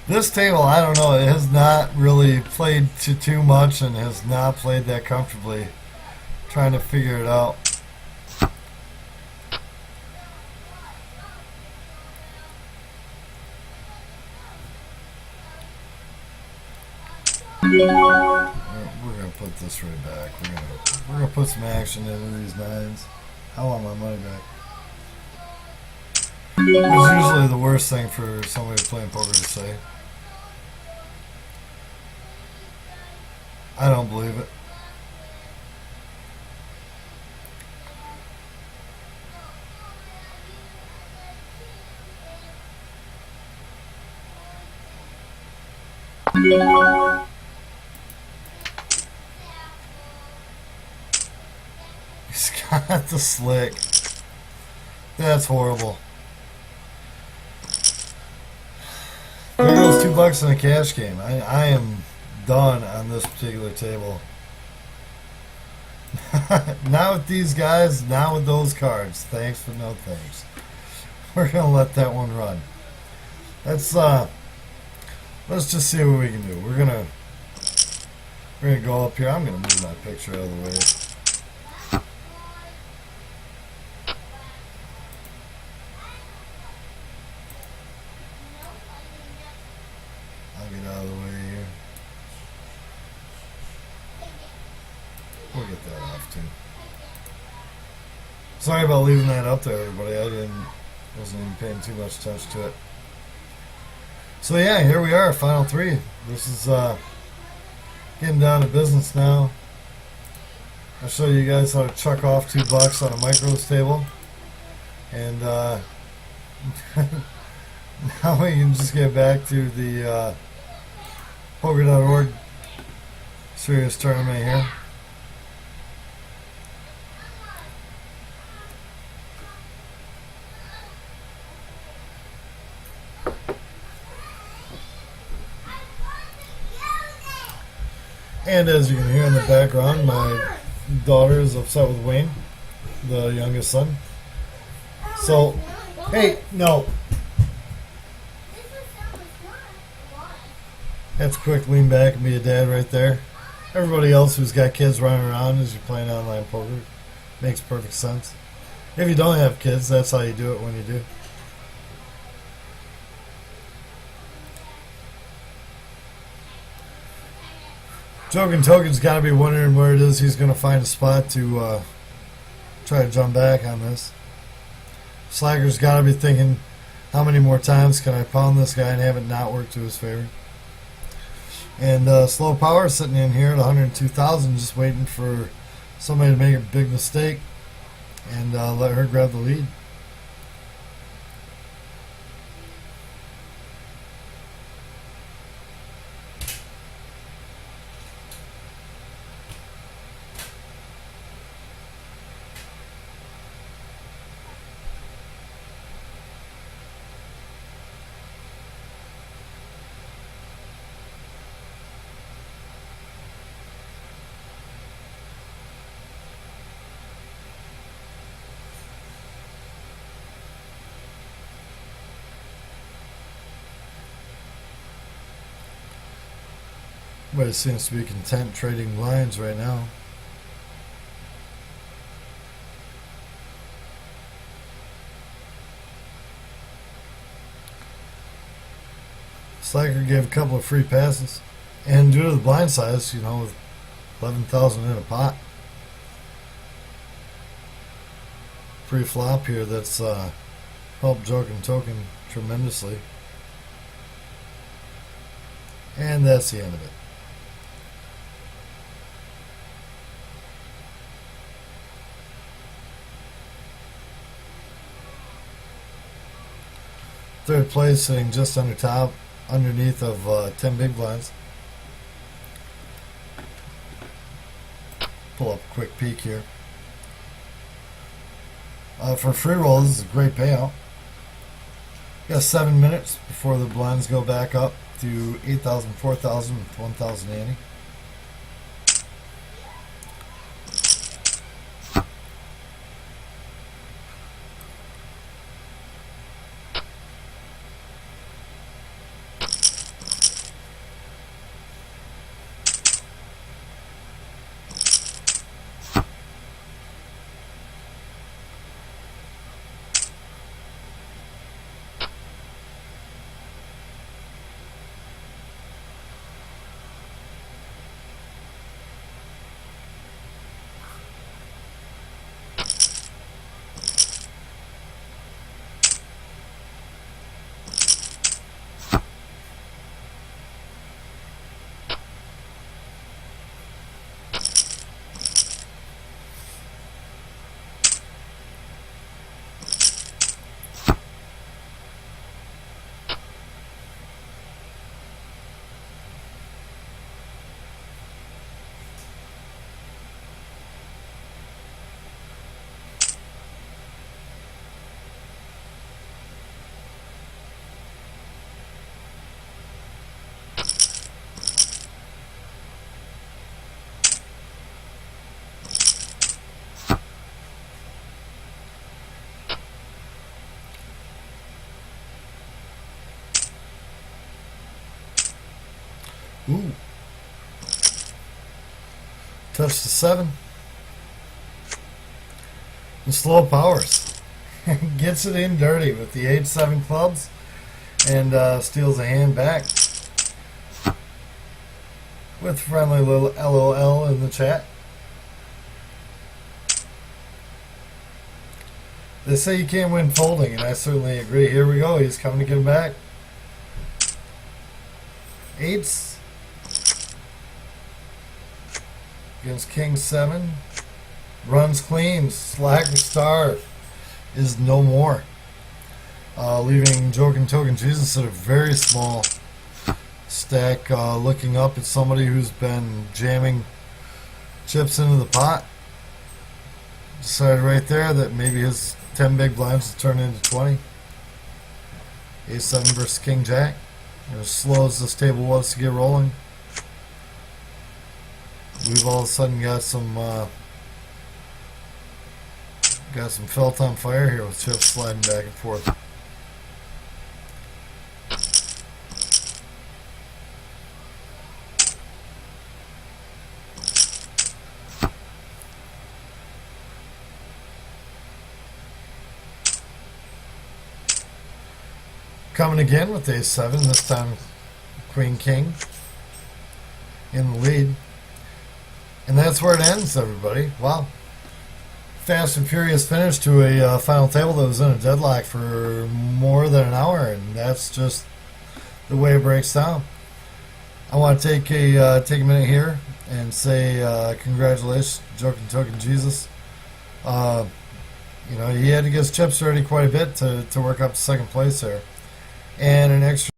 This table, I don't know, it has not really played too much and has not played that comfortably. Trying to figure it out. We're gonna put this right back. We're gonna put some action into these nines. I want my money back. It's usually the worst thing for somebody playing poker to say. I don't believe it. He's got the slick. That's horrible. There goes $2 in a cash game. I am done on this particular table. Not with these guys, not with those cards. Thanks, but no thanks. We're gonna let that one run. Let's just see what we can do. We're gonna go up here. I'm gonna move my picture out of the way. I'll get out of the way here. We'll get that off too. Sorry about leaving that up there, everybody. Wasn't even paying too much attention to it. So yeah, here we are, final 3. This is getting down to business now. I'll show you guys how to chuck off $2 on a micros table, and now we can just get back to the poker.org serious tournament here. And as you can hear in the background, my daughter is upset with Wayne, the youngest son. So, hey, no. That's a quick lean back and be a dad right there. Everybody else who's got kids running around as you're playing online poker makes perfect sense. If you don't have kids, that's how you do it when you do. Joking Token's got to be wondering where it is he's going to find a spot to try to jump back on this. Slacker's got to be thinking, how many more times can I pound this guy and have it not work to his favor? And Slow Power sitting in here at 102,000, just waiting for somebody to make a big mistake and let her grab the lead. Everybody seems to be content trading blinds right now. Slacker gave a couple of free passes. And due to the blind size, you know, with 11,000 in a pot. Pre-flop here that's helped Joking Token tremendously. And that's the end of it. Third place sitting just underneath of 10 big blinds. Pull up a quick peek here. For free roll, this is a great payout. Got 7 minutes before the blinds go back up to 8,000, 4,000, 1,000 ante. Ooh. Touch the 7. And Slow Powers gets it in dirty with the 8-7 clubs and steals a hand back with friendly little LOL in the chat. They say you can't win folding, and I certainly agree. Here we go. He's coming to get him back. 8s. Against King 7. Runs clean. Slacker Star is no more. Leaving Joking Token Jesus at a very small stack, looking up at somebody who's been jamming chips into the pot. Decided right there that maybe his 10 big blinds will turn into 20. A7 versus King Jack. And as slow as this table was to get rolling, we've all of a sudden got some felt on fire here with chips sliding back and forth. Coming again with ace 7, this time queen king in the lead. And that's where it ends, everybody. Wow. Fast and furious finish to a final table that was in a deadlock for more than an hour, and that's just the way it breaks down. I want to take a minute here and say congratulations, Joking Token Jesus. He had to get his chips ready quite a bit to work up to second place there. And an extra